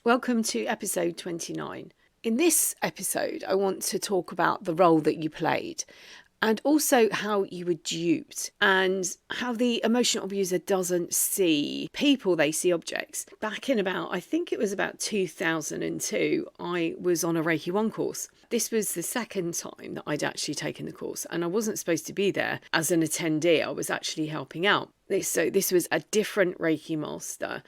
Welcome to episode 29. In this episode, I want to talk about the role that you played and also how you were duped and how the emotional abuser doesn't see people, they see objects. Back in I think it was about 2002, I was on a Reiki 1 course. This was the second time that I'd actually taken the course, and I wasn't supposed to be there as an attendee. I was actually helping out. So this was a different Reiki master.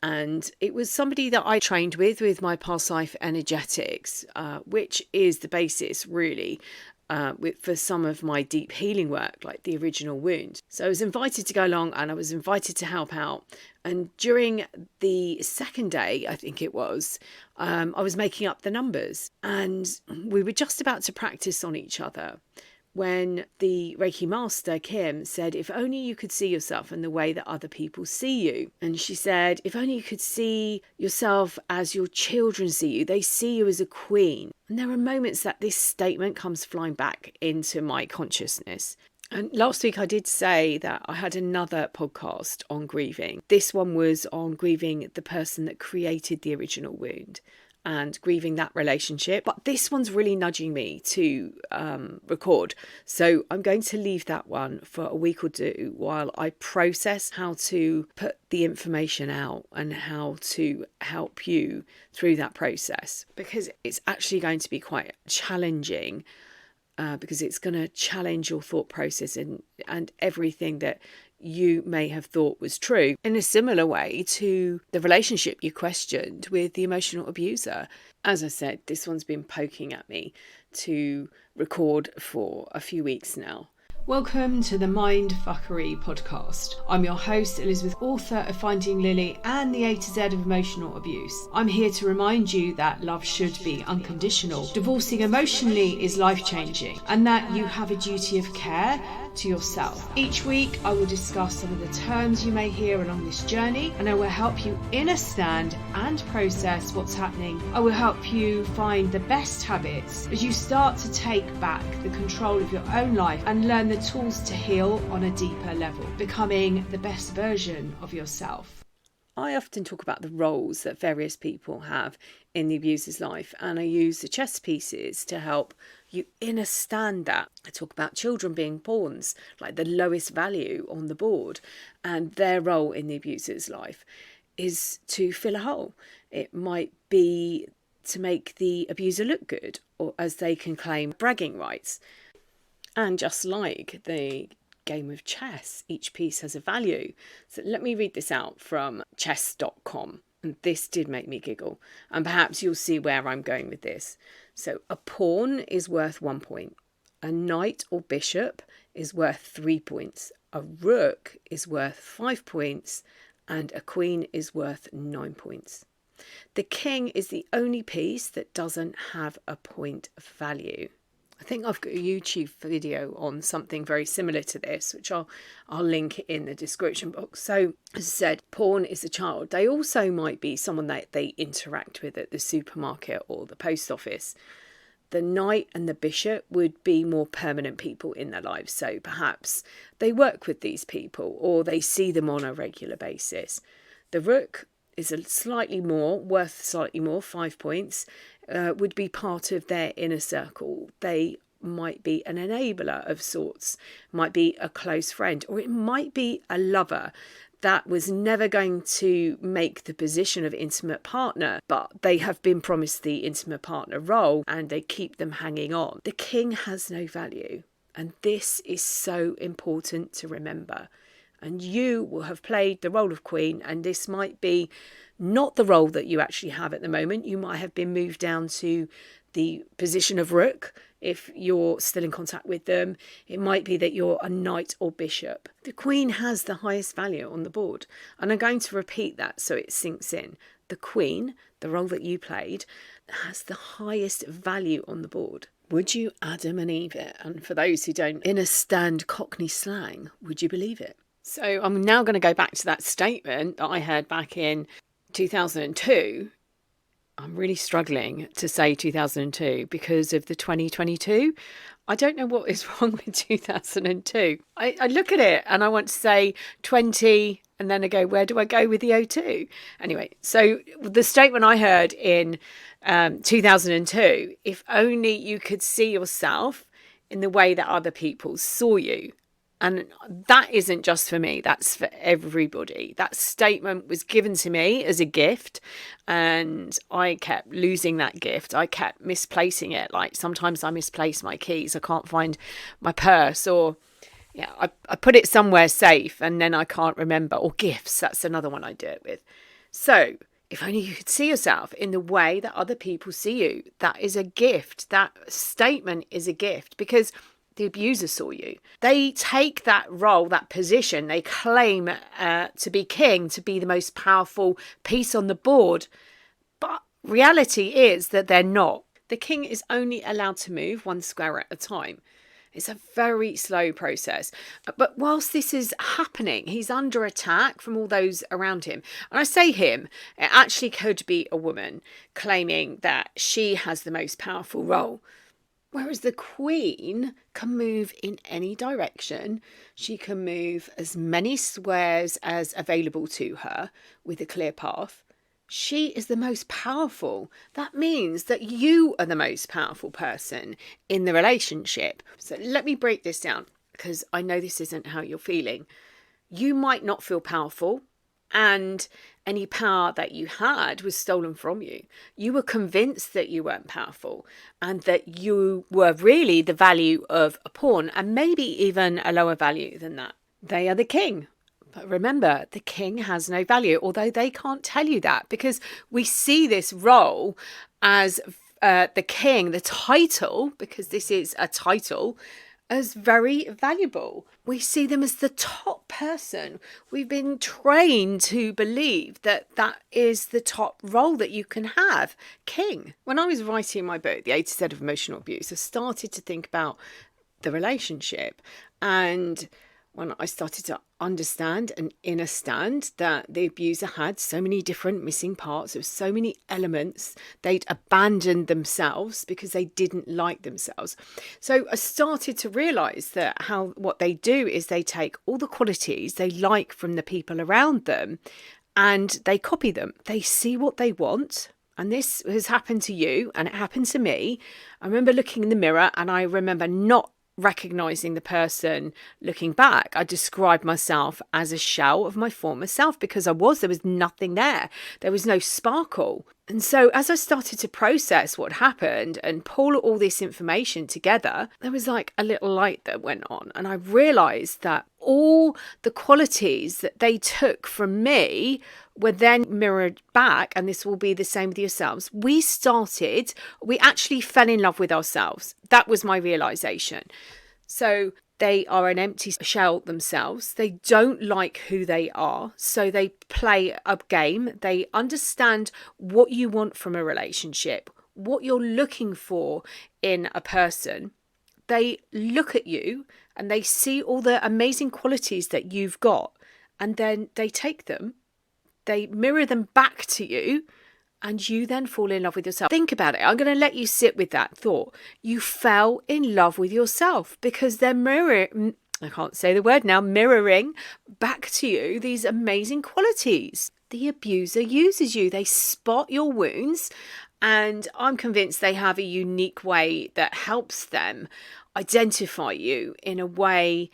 And it was somebody that I trained with my past life energetics, which is the basis really for some of my deep healing work, like the original wound. So I was invited to go along and I was invited to help out. And during the second day, I think it was, I was making up the numbers and we were just about to practice on each other when the Reiki master, Kim, said, if only you could see yourself in the way that other people see you. And she said, if only you could see yourself as your children see you. They see you as a queen. And there are moments that this statement comes flying back into my consciousness. And last week I did say that I had another podcast on grieving. This one was on grieving the person that created the original wound and grieving that relationship. But this one's really nudging me to record. So I'm going to leave that one for a week or two while I process how to put the information out and how to help you through that process. Because it's actually going to be quite challenging because it's going to challenge your thought process and everything that you may have thought was true, in a similar way to the relationship you questioned with the emotional abuser. As I said, this one's been poking at me to record for a few weeks now. Welcome to the MINDFUCKERY Podcast. I'm your host, Elizabeth, author of Finding Lily and the A to Z of Emotional Abuse. I'm here to remind you that love should be unconditional. Divorcing emotionally is life-changing, and that you have a duty of care to yourself. Each week, I will discuss some of the terms you may hear along this journey, and I will help you understand and process what's happening. I will help you find the best habits as you start to take back the control of your own life and learn the tools to heal on a deeper level, becoming the best version of yourself. I often talk about the roles that various people have in the abuser's life, and I use the chess pieces to help you understand that. I talk about children being pawns, like the lowest value on the board, and their role in the abuser's life is to fill a hole. It might be to make the abuser look good, or as they can claim, bragging rights. And just like the game of chess, each piece has a value. So let me read this out from chess.com. And this did make me giggle. And perhaps you'll see where I'm going with this. So a pawn is worth 1 point. A knight or bishop is worth 3 points. A rook is worth 5 points. And a queen is worth 9 points. The king is the only piece that doesn't have a point value. I think I've got a YouTube video on something very similar to this, which I'll link in the description box. So, as I said, pawn is a child. They also might be someone that they interact with at the supermarket or the post office. The knight and the bishop would be more permanent people in their lives. So perhaps they work with these people or they see them on a regular basis. The rook is worth slightly more, 5 points, would be part of their inner circle. They might be an enabler of sorts, might be a close friend, or it might be a lover that was never going to make the position of intimate partner, but they have been promised the intimate partner role and they keep them hanging on. The king has no value, and this is so important to remember. And you will have played the role of queen, and this might be not the role that you actually have at the moment. You might have been moved down to the position of rook if you're still in contact with them. It might be that you're a knight or bishop. The queen has the highest value on the board. And I'm going to repeat that so it sinks in. The queen, the role that you played, has the highest value on the board. Would you Adam and Eve it? And for those who don't understand Cockney slang, would you believe it? So I'm now going to go back to that statement that I heard back in 2002. I'm really struggling to say 2002 because of the 2022. I don't know what is wrong with 2002. I look at it and I want to say 20, and then I go, where do I go with the 02? Anyway, so the statement I heard in 2002, if only you could see yourself in the way that other people saw you. And that isn't just for me, that's for everybody. That statement was given to me as a gift, and I kept losing that gift. I kept misplacing it. Like sometimes I misplace my keys. I can't find my purse, or I put it somewhere safe and then I can't remember. Or gifts, that's another one I do it with. So if only you could see yourself in the way that other people see you. That is a gift. That statement is a gift, because the abuser saw you. They take that role, that position, they claim to be king, to be the most powerful piece on the board. But reality is that they're not. The king is only allowed to move one square at a time. It's a very slow process. But whilst this is happening, he's under attack from all those around him. And I say him, it actually could be a woman claiming that she has the most powerful role. Whereas the Queen can move in any direction. She can move as many squares as available to her with a clear path. She is the most powerful. That means that you are the most powerful person in the relationship. So let me break this down, because I know this isn't how you're feeling. You might not feel powerful, and any power that you had was stolen from you. You were convinced that you weren't powerful and that you were really the value of a pawn, and maybe even a lower value than that. They are the king. But remember, the king has no value, although they can't tell you that, because we see this role as the king, the title, because this is a title, as very valuable. We see them as the top person. We've been trained to believe that that is the top role that you can have, king. When I was writing my book, The A to Z of Emotional Abuse, I started to think about the relationship. And when I started to understand and understand that the abuser had so many different missing parts, there were so many elements, they'd abandoned themselves because they didn't like themselves. So I started to realise that what they do is they take all the qualities they like from the people around them and they copy them. They see what they want. And this has happened to you, and it happened to me. I remember looking in the mirror and I remember not recognizing the person looking back. I described myself as a shell of my former self, because there was nothing there. There was no sparkle. And so as I started to process what happened and pull all this information together, there was like a little light that went on. And I realized that all the qualities that they took from me were then mirrored back, and this will be the same with yourselves. We actually fell in love with ourselves. That was my realization. So they are an empty shell themselves. They don't like who they are. So they play a game. They understand what you want from a relationship, what you're looking for in a person. They look at you and they see all the amazing qualities that you've got, and then they take them. They mirror them back to you, and you then fall in love with yourself. Think about it. I'm going to let you sit with that thought. You fell in love with yourself because they're mirroring back to you these amazing qualities. The abuser uses you. They spot your wounds, and I'm convinced they have a unique way that helps them identify you in a way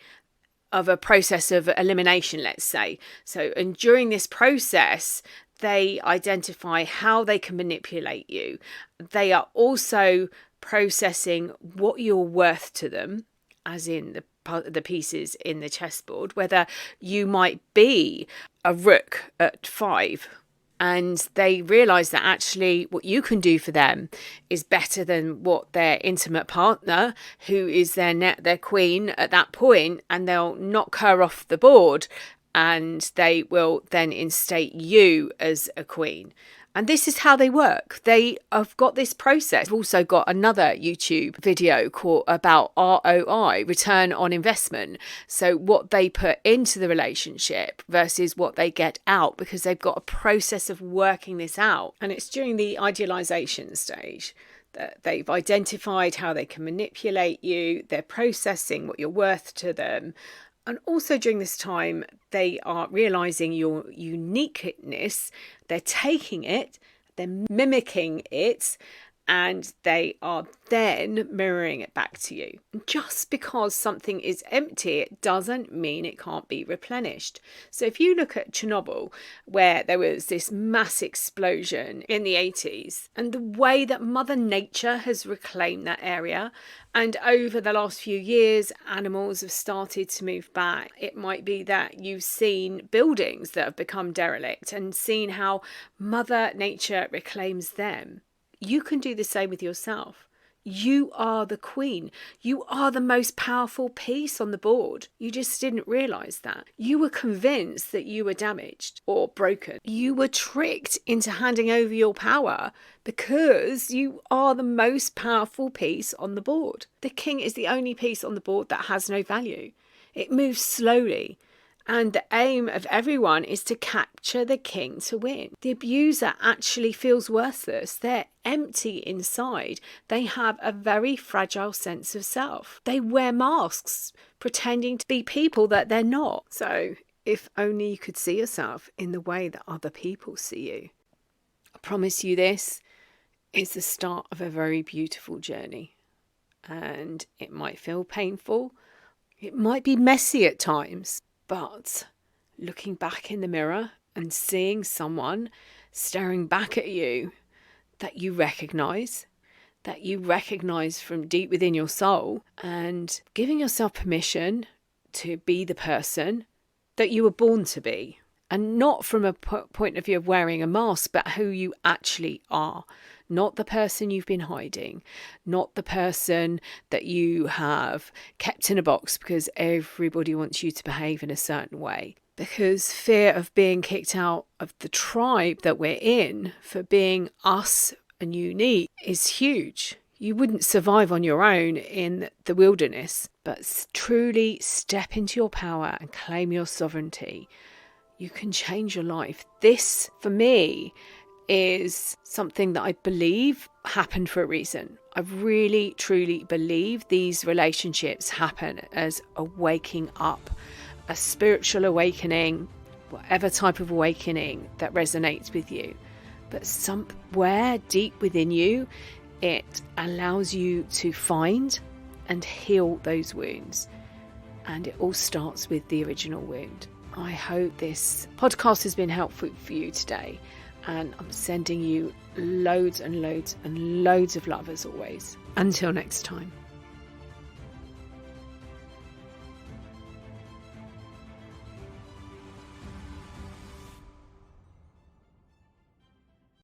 of a process of elimination, let's say. So, and during this process, they identify how they can manipulate you. They are also processing what you're worth to them, as in the pieces in the chessboard, whether you might be a rook at 5. And they realise that actually what you can do for them is better than what their intimate partner, who is their queen at that point, and they'll knock her off the board and they will then instate you as a queen. And this is how they work. They have got this process. I've also got another YouTube video about ROI, return on investment. So what they put into the relationship versus what they get out, because they've got a process of working this out. And it's during the idealization stage that they've identified how they can manipulate you, they're processing what you're worth to them. And also during this time, they are realizing your uniqueness, they're taking it, they're mimicking it, and they are then mirroring it back to you. Just because something is empty, it doesn't mean it can't be replenished. So if you look at Chernobyl, where there was this mass explosion in the 80s, and the way that Mother Nature has reclaimed that area, and over the last few years, animals have started to move back. It might be that you've seen buildings that have become derelict and seen how Mother Nature reclaims them. You can do the same with yourself. You are the queen. You are the most powerful piece on the board. You just didn't realise that. You were convinced that you were damaged or broken. You were tricked into handing over your power because you are the most powerful piece on the board. The king is the only piece on the board that has no value. It moves slowly. And the aim of everyone is to capture the king to win. The abuser actually feels worthless. They're empty inside. They have a very fragile sense of self. They wear masks, pretending to be people that they're not. So if only you could see yourself in the way that other people see you. I promise you this is the start of a very beautiful journey. And it might feel painful. It might be messy at times. But looking back in the mirror and seeing someone staring back at you that you recognise from deep within your soul, and giving yourself permission to be the person that you were born to be. And not from a point of view of wearing a mask, but who you actually are. Not the person you've been hiding, not the person that you have kept in a box because everybody wants you to behave in a certain way. Because fear of being kicked out of the tribe that we're in for being us and unique is huge. You wouldn't survive on your own in the wilderness, but truly step into your power and claim your sovereignty. You can change your life. This, for me, is something that I believe happened for a reason. I really, truly believe these relationships happen as a waking up, a spiritual awakening, whatever type of awakening that resonates with you. But somewhere deep within you, it allows you to find and heal those wounds. And it all starts with the original wound. I hope this podcast has been helpful for you today. And I'm sending you loads and loads and loads of love as always. Until next time.